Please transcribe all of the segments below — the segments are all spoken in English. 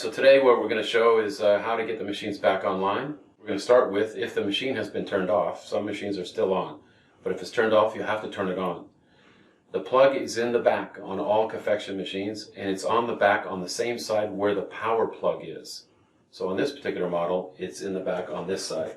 so today what we're going to show is how to get the machines back online. We're going to start with if the machine has been turned off. Some machines are still on, but if it's turned off, you have to turn it on. The plug is in the back on all Cafection machines, and it's on the back on the same side where the power plug is. So on this particular model, it's in the back on this side.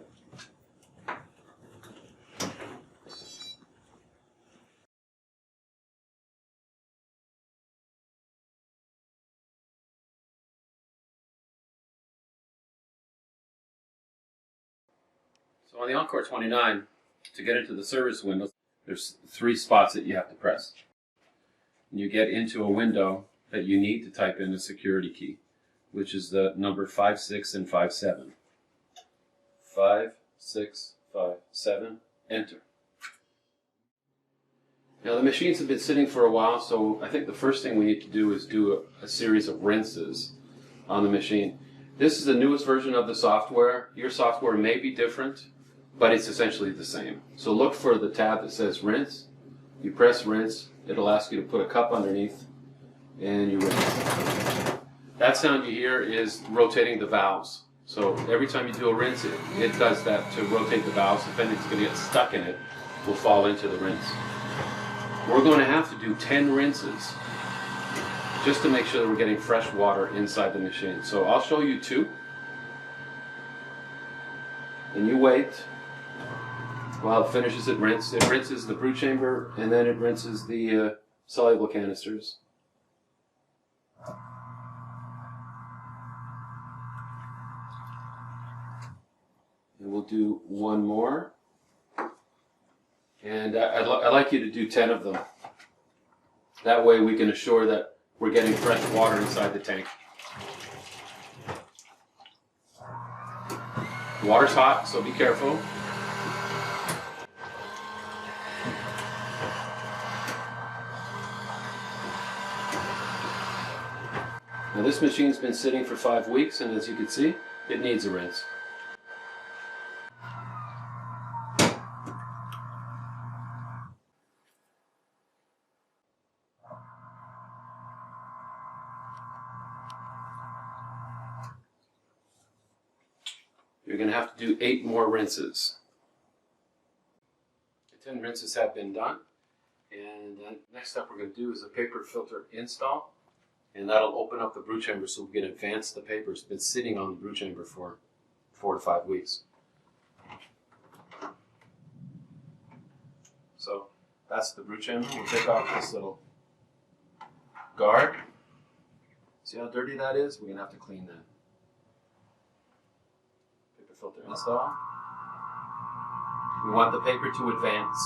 So on the Encore 29, to get into the service window, there's 3 spots that you have to press. And you get into a window that you need to type in a security key, which is the number 5, 6, and 5, 7. 5, 6, 5, 7, enter. Now the machines have been sitting for a while, so I think the first thing we need to do is do a series of rinses on the machine. This is the newest version of the software. Your software may be different, but it's essentially the same. So look for the tab that says rinse. You press rinse, it'll ask you to put a cup underneath, and you rinse. That sound you hear is rotating the valves. So every time you do a rinse, it does that to rotate the valves. If anything's going to get stuck in it, will fall into the rinse. We're going to have to do 10 rinses just to make sure that we're getting fresh water inside the machine. So I'll show you 2. And you wait while it finishes its rinse. It rinses the brew chamber, and then it rinses the soluble canisters. And we'll do 1 more. And I'd like you to do 10 of them. That way we can assure that we're getting fresh water inside the tank. The water's hot, so be careful. Now this machine's been sitting for 5 weeks, and as you can see, it needs a rinse. You're going to have to do 8 more rinses. The 10 rinses have been done, and the next step we're going to do is a paper filter install. And that'll open up the brew chamber so we can advance the paper. It's been sitting on the brew chamber for 4 to 5 weeks. So that's the brew chamber. We'll take off this little guard. See how dirty that is? We're going to have to clean that. Paper filter install. We want the paper to advance.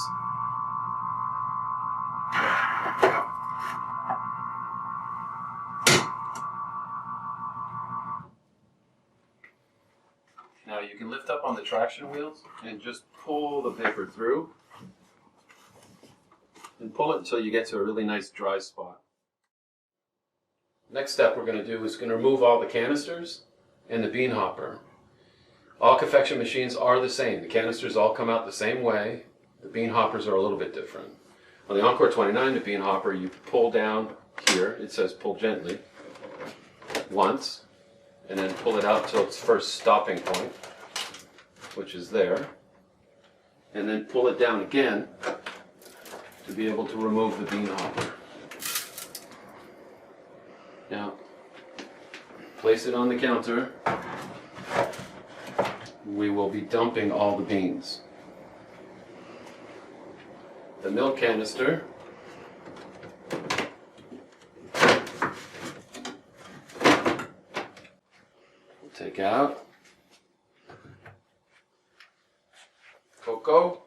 Now you can lift up on the traction wheels and just pull the paper through and pull it until you get to a really nice dry spot. Next step we're going to do is going to remove all the canisters and the bean hopper. All Cafection machines are the same. The canisters all come out the same way. The bean hoppers are a little bit different. On the Encore 29, the bean hopper, you pull down here. It says pull gently once, and then pull it out till its first stopping point, which is there, and then pull it down again to be able to remove the bean hopper. Now, place it on the counter. We will be dumping all the beans. The milk canister, we'll take out. Cocoa.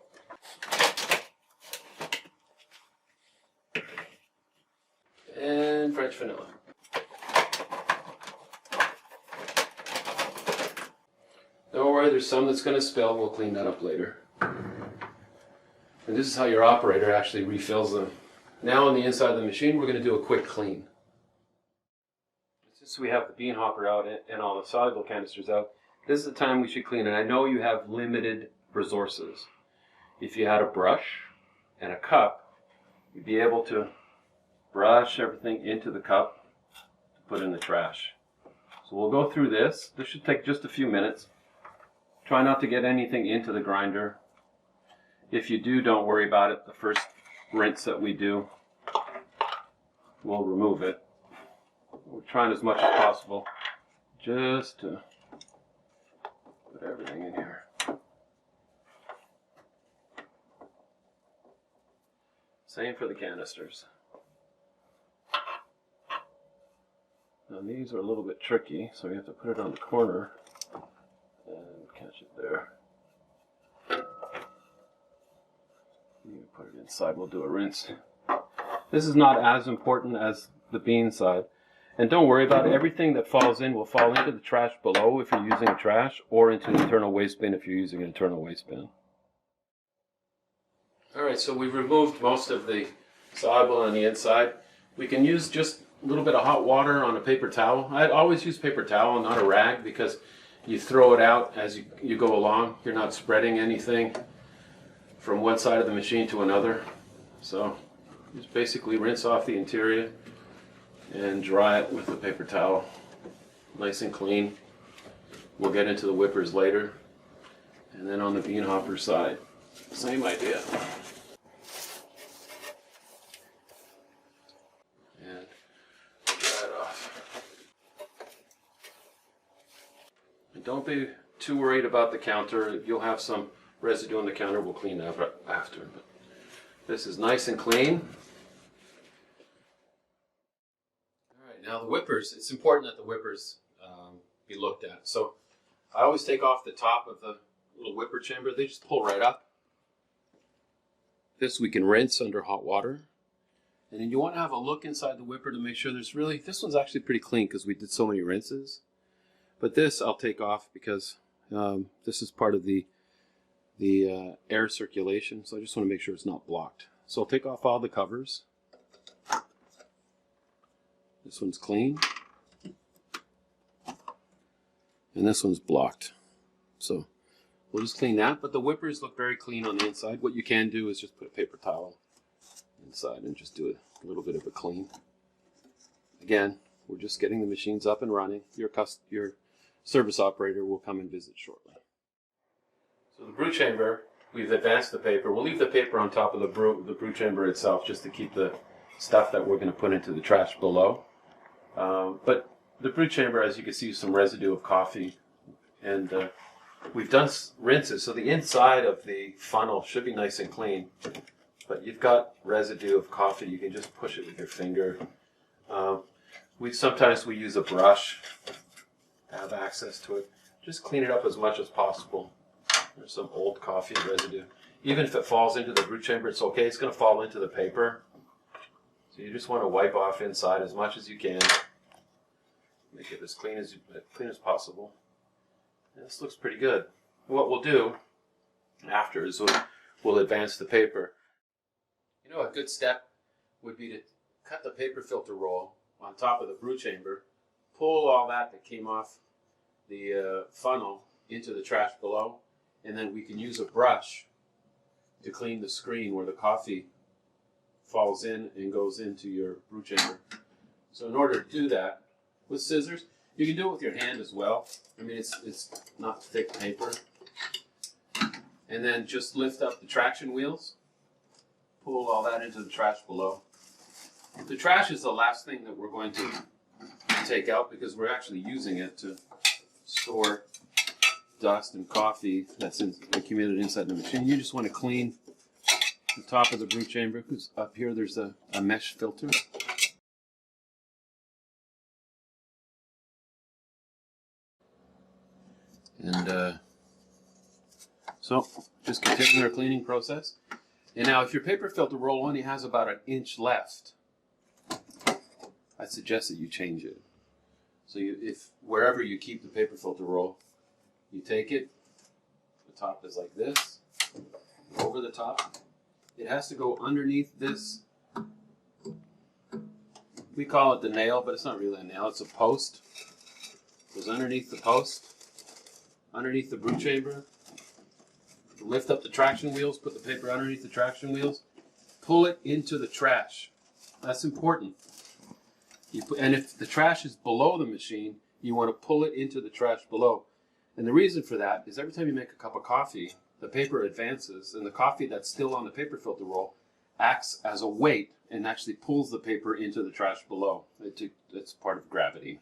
And French vanilla. Don't worry, there's some that's going to spill. We'll clean that up later. And this is how your operator actually refills them. Now on the inside of the machine, we're going to do a quick clean. Since we have the bean hopper out and all the soluble canisters out, this is the time we should clean. And I know you have limited resources. If you had a brush and a cup, you'd be able to brush everything into the cup to put in the trash. So we'll go through this. This should take just a few minutes. Try not to get anything into the grinder. If you do, don't worry about it. The first rinse that we do, we'll remove it. We're trying as much as possible just to put everything in here. Same for the canisters. Now these are a little bit tricky, so we have to put it on the corner and catch it there. You put it inside, we'll do a rinse. This is not as important as the bean side. And don't worry about it. Everything that falls in will fall into the trash below if you're using a trash, or into an internal waste bin if you're using an internal waste bin. Alright, so we've removed most of the soluble on the inside. We can use just a little bit of hot water on a paper towel. I'd always use paper towel, not a rag, because you throw it out as you go along. You're not spreading anything from one side of the machine to another. So just basically rinse off the interior and dry it with a paper towel. Nice and clean. We'll get into the whippers later. And then on the bean hopper side, same idea. And dry it off. And don't be too worried about the counter. You'll have some residue on the counter. We'll clean that up after. But this is nice and clean. Now the whippers, it's important that the whippers be looked at. So I always take off the top of the little whipper chamber. They just pull right up. This we can rinse under hot water. And then you want to have a look inside the whipper to make sure there's really, this one's actually pretty clean because we did so many rinses. But this I'll take off because this is part of the air circulation. So I just want to make sure it's not blocked. So I'll take off all the covers. This one's clean, and this one's blocked. So we'll just clean that, but the whippers look very clean on the inside. What you can do is just put a paper towel inside and just do a little bit of a clean. Again, we're just getting the machines up and running. Your service operator will come and visit shortly. So the brew chamber, we've advanced the paper. We'll leave the paper on top of the brew chamber itself just to keep the stuff that we're going to put into the trash below. But the brew chamber, as you can see, some residue of coffee, and we've done rinses, so the inside of the funnel should be nice and clean, but you've got residue of coffee. You can just push it with your finger. Sometimes we use a brush to have access to it. Just clean it up as much as possible. There's some old coffee residue. Even if it falls into the brew chamber, it's okay. It's going to fall into the paper. So you just want to wipe off inside as much as you can. Make it as clean as possible. And this looks pretty good. What we'll do after is we'll advance the paper. You know, a good step would be to cut the paper filter roll on top of the brew chamber, pull all that came off the funnel into the trash below, and then we can use a brush to clean the screen where the coffee falls in and goes into your brew chamber. So in order to do that with scissors, you can do it with your hand as well. I mean, it's not thick paper. And then just lift up the traction wheels, pull all that into the trash below. The trash is the last thing that we're going to take out because we're actually using it to store dust and coffee that's accumulated inside the machine. You just want to clean the top of the brew chamber, because up here there's a mesh filter. And so just continue our cleaning process. And now if your paper filter roll only has about 1 inch left, I suggest that you change it. So if wherever you keep the paper filter roll, you take it, the top is like this, over the top. It has to go underneath this. We call it the nail, but it's not really a nail, it's a post. It goes underneath the post, underneath the brew chamber. Lift up the traction wheels, put the paper underneath the traction wheels, pull it into the trash. That's important. And if the trash is below the machine, you want to pull it into the trash below. And the reason for that is every time you make a cup of coffee, the paper advances, and the coffee that's still on the paper filter roll acts as a weight and actually pulls the paper into the trash below. It's part of gravity.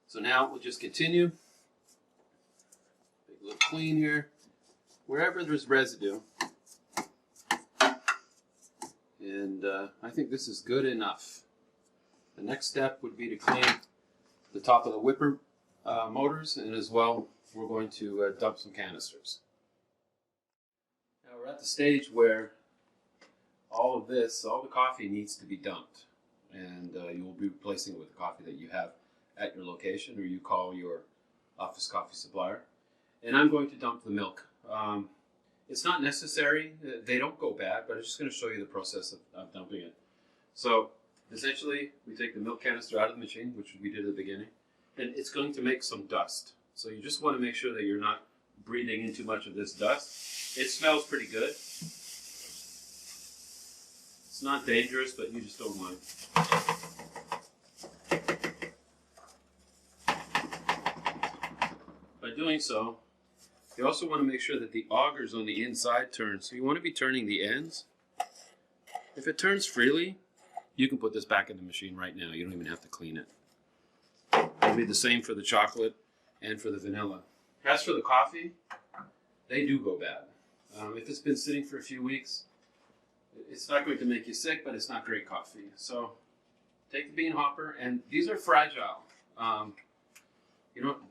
So now we'll just continue. Take a little clean here. Wherever there's residue. And I think this is good enough. The next step would be to clean the top of the whipper motors, and as well, we're going to dump some canisters. Now we're at the stage where all the coffee needs to be dumped, and you will be replacing it with the coffee that you have at your location, or you call your office coffee supplier. And I'm going to dump the milk. It's not necessary. They don't go bad, but I'm just going to show you the process of dumping it. So essentially, we take the milk canister out of the machine, which we did at the beginning, and it's going to make some dust. So you just want to make sure that you're not breathing in too much of this dust. It smells pretty good. It's not dangerous, but you just don't want it. By doing so, you also want to make sure that the augers on the inside turn. So you want to be turning the ends. If it turns freely, you can put this back in the machine right now. You don't even have to clean it. It'll be the same for the chocolate and for the vanilla. As for the coffee, they do go bad. If it's been sitting for a few weeks, it's not going to make you sick, but it's not great coffee. So take the bean hopper, and these are fragile.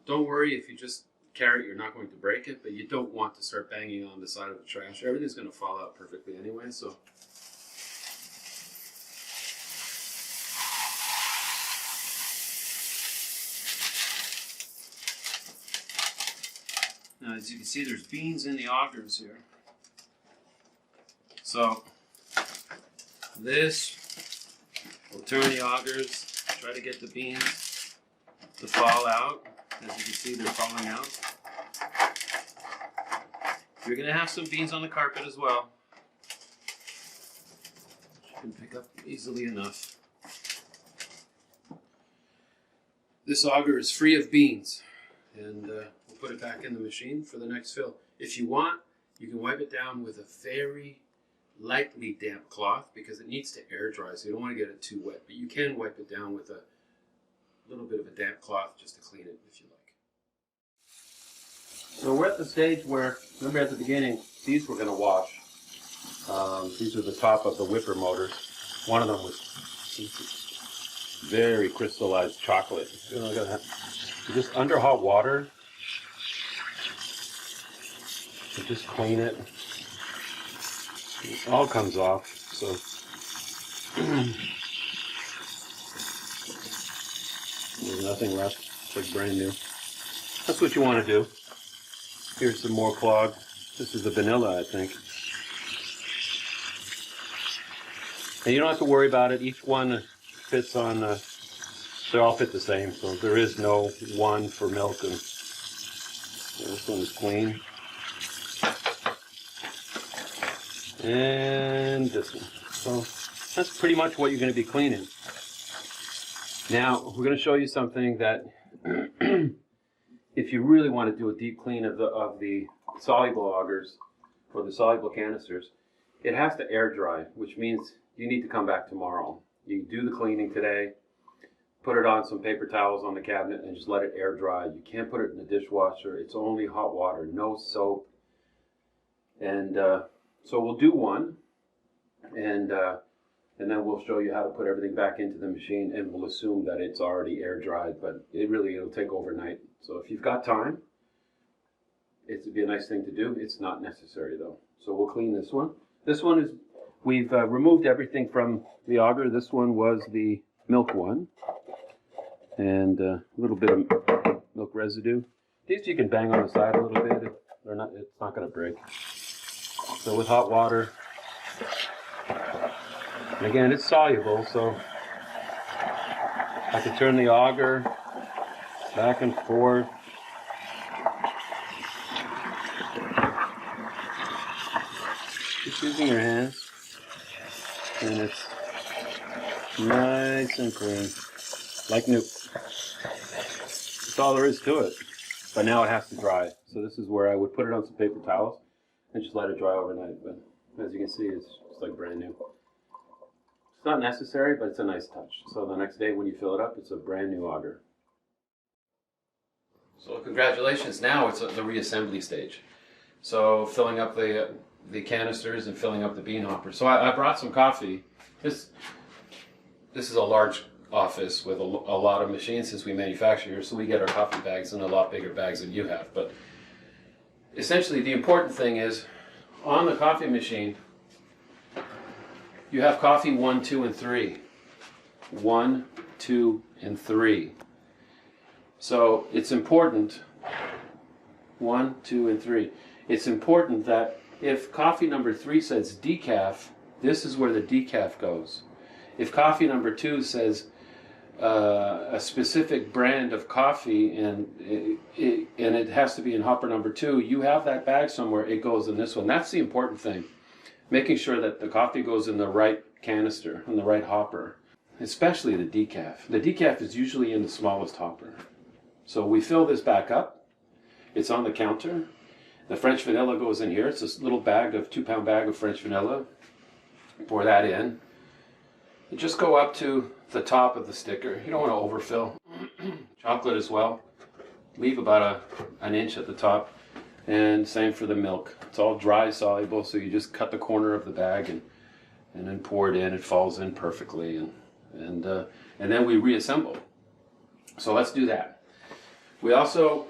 Don't worry if you just carry it, you're not going to break it, but you don't want to start banging on the side of the trash. Everything's going to fall out perfectly anyway, so. Now, as you can see, there's beans in the augers here. So, this will turn the augers, try to get the beans to fall out. As you can see, they're falling out. You're going to have some beans on the carpet as well. You can pick up easily enough. This auger is free of beans, and we'll put it back in the machine for the next fill. If you want, you can wipe it down with a very lightly damp cloth because it needs to air dry, so you don't want to get it too wet. But you can wipe it down with a little bit of a damp cloth just to clean it if you like. So we're at the stage where, remember at the beginning, these were going to wash. These are the top of the whipper motors. One of them was very crystallized chocolate. Just under hot water, you just clean it. It all comes off. So there's nothing left. It's like brand new. That's what you want to do. Here's some more clog. This is the vanilla, I think. And you don't have to worry about it. Each one fits on, they all fit the same. So there is no one for milk. And this one is clean. And this one. So that's pretty much what you're going to be cleaning. Now, we're going to show you something that if you really want to do a deep clean of the soluble augers or the soluble canisters, it has to air dry, which means you need to come back tomorrow. You do the cleaning today, put it on some paper towels on the cabinet, and just let it air dry. You can't put it in the dishwasher. It's only hot water, no soap. And so we'll do one, and then we'll show you how to put everything back into the machine, and we'll assume that it's already air dried, but it'll take overnight. So if you've got time, it'd be a nice thing to do. It's not necessary though. So we'll clean this one. This one is, we've removed everything from the auger. This one was the milk one, and a little bit of milk residue. These you can bang on the side a little bit. It's not going to break. So with hot water, and again, it's soluble, so I can turn the auger back and forth. Just using your hands, and it's Nice and clean. Like new. That's all there is to it. But now it has to dry. So this is where I would put it on some paper towels and just let it dry overnight. But as you can see, it's just like brand new. It's not necessary, but it's a nice touch. So the next day when you fill it up, it's a brand new auger. So congratulations, now it's at the reassembly stage. So filling up the canisters and filling up the bean hopper. So I brought some coffee. This is a large office with a lot of machines since we manufacture here, so we get our coffee bags in a lot bigger bags than you have. But essentially the important thing is on the coffee machine, you have coffee 1, 2, and 3. 1, 2, and 3. So it's important, 1, 2, and 3. It's important that if coffee number 3 says decaf, this is where the decaf goes. If coffee number 2 says a specific brand of coffee and it has to be in hopper number 2, you have that bag somewhere, it goes in this one. That's the important thing. Making sure that the coffee goes in the right canister, in the right hopper, especially the decaf. The decaf is usually in the smallest hopper. So we fill this back up. It's on the counter. The French vanilla goes in here. It's this little bag of 2-pound bag of French vanilla. Pour that in. You just go up to the top of the sticker. You don't want to overfill. Chocolate as well. Leave about an inch at the top. And same for the milk. It's all dry soluble, so you just cut the corner of the bag and then pour it in. It falls in perfectly, and then we reassemble. So let's do that. We also,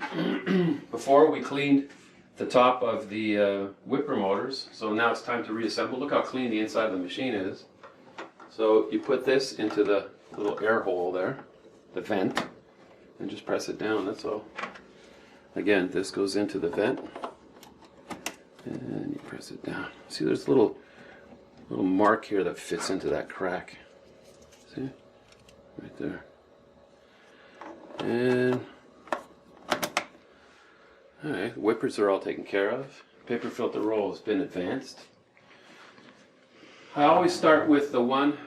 before we cleaned the top of the whipper motors, so now it's time to reassemble. Look how clean the inside of the machine is. So you put this into the little air hole there, the vent, and just press it down. That's all. Again, this goes into the vent, and you press it down. See, there's a little mark here that fits into that crack. See? Right there. And, alright, whippers are all taken care of. Paper filter roll has been advanced. I always start with the one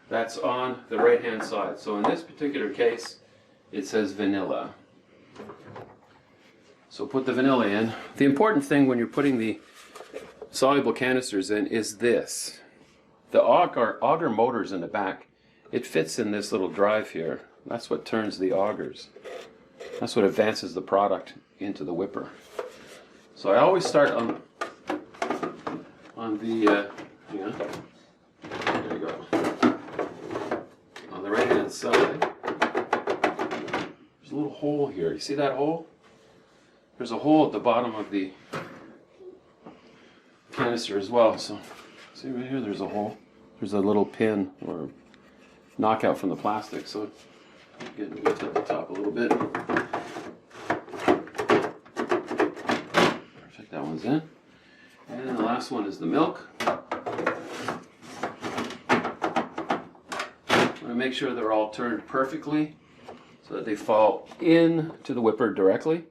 that's on the right-hand side. So in this particular case, it says vanilla. So put the vanilla in. The important thing when you're putting the soluble canisters in is this. The auger motor's in the back. It fits in this little drive here. That's what turns the augers. That's what advances the product into the whipper. So I always start on the, there you go. On the right-hand side, there's a little hole here. You see that hole? There's a hole at the bottom of the canister as well. So, see right here, there's a hole. There's a little pin or knockout from the plastic. So, get it at the top a little bit. Perfect, that one's in. And then the last one is the milk. I'm going to make sure they're all turned perfectly so that they fall into the whipper directly.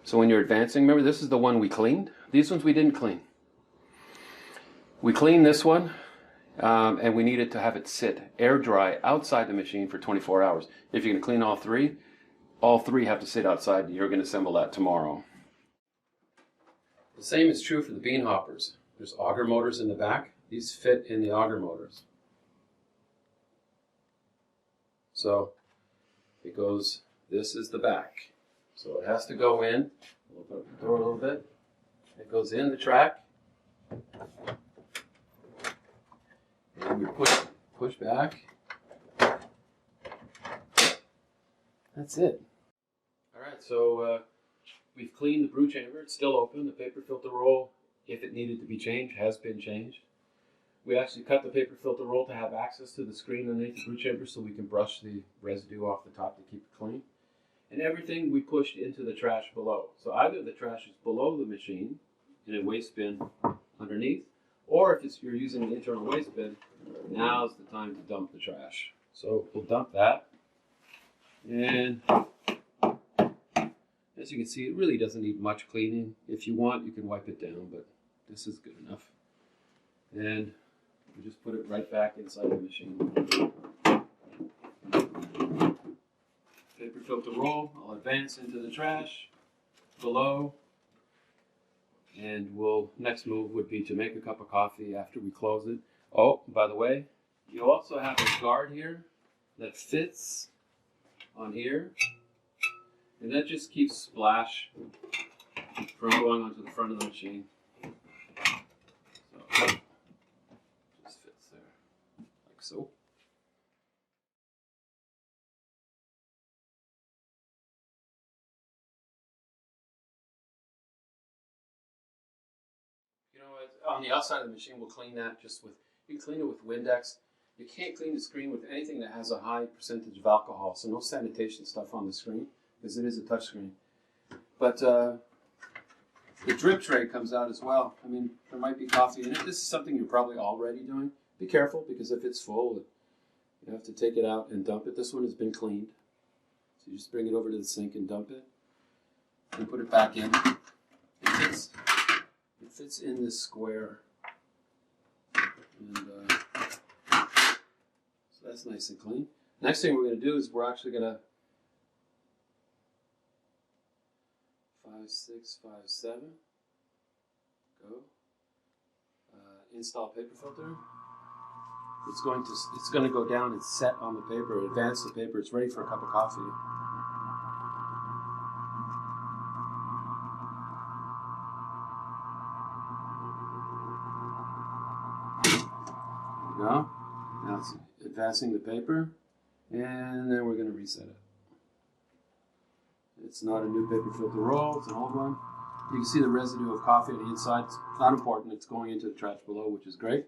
So when you're advancing, remember this is the one we cleaned. These ones we didn't clean. We cleaned this one, and we needed to have it sit air dry outside the machine for 24 hours. If you're going to clean all three have to sit outside. You're going to assemble that tomorrow. The same is true for the bean hoppers. There's auger motors in the back. These fit in the auger motors. So it goes, this is the back. So it has to go in, open up the door a little bit. It goes in the track. And we push back. That's it. All right, so we've cleaned the brew chamber. It's still open. The paper filter roll, if it needed to be changed, has been changed. We actually cut the paper filter roll to have access to the screen underneath the brew chamber so we can brush the residue off the top to keep it clean. And everything we pushed into the trash below. So either the trash is below the machine in a waste bin underneath, or if you're using an internal waste bin, now's the time to dump the trash. So we'll dump that. And as you can see, it really doesn't need much cleaning. If you want, you can wipe it down, but this is good enough. And You just put it right back inside the machine. Paper filter roll. I'll advance into the trash below. And next move would be to make a cup of coffee after we close it. Oh, by the way, you also have a guard here that fits on here. And that just keeps splash from going onto the front of the machine. So, just fits there, like so. You know, on the outside of the machine, we'll clean that you can clean it with Windex. You can't clean the screen with anything that has a high percentage of alcohol, so no sanitation stuff on the screen, because it is a touch screen. But the drip tray comes out as well. I mean, there might be coffee in it. This is something you're probably already doing. Be careful, because if it's full, you have to take it out and dump it. This one has been cleaned. So you just bring it over to the sink and dump it, and put it back in. It fits in this square. And so that's nice and clean. Next thing we're going to do is we're actually going to 5, 6, 5, 7. Go. Install paper filter. It's going to go down and set on the paper, advance the paper. It's ready for a cup of coffee. There we go. Now it's advancing the paper, and then we're going to reset it. It's not a new paper filter roll, it's an old one. You can see the residue of coffee on the inside. It's not important, it's going into the trash below, which is great.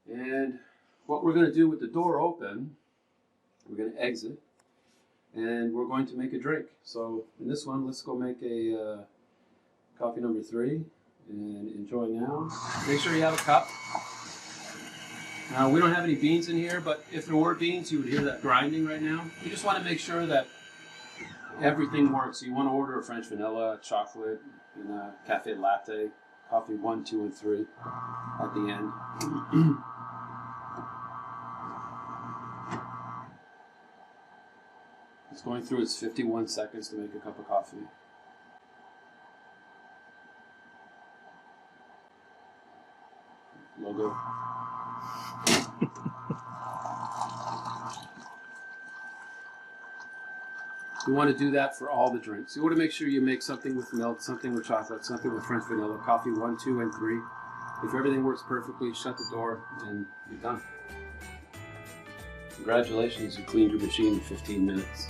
And what we're going to do with the door open, we're going to exit, and we're going to make a drink. So in this one, let's go make a coffee number 3, and enjoy now. Make sure you have a cup. Now, we don't have any beans in here, but if there were beans, you would hear that grinding right now. You just want to make sure that everything works. You want to order a French vanilla, chocolate, and a cafe latte, coffee 1, 2, and 3 at the end. It's going through its 51 seconds to make a cup of coffee. Logo. You want to do that for all the drinks. You want to make sure you make something with milk, something with chocolate, something with French vanilla, coffee 1, 2, and 3. If everything works perfectly, shut the door and you're done. Congratulations, you cleaned your machine in 15 minutes.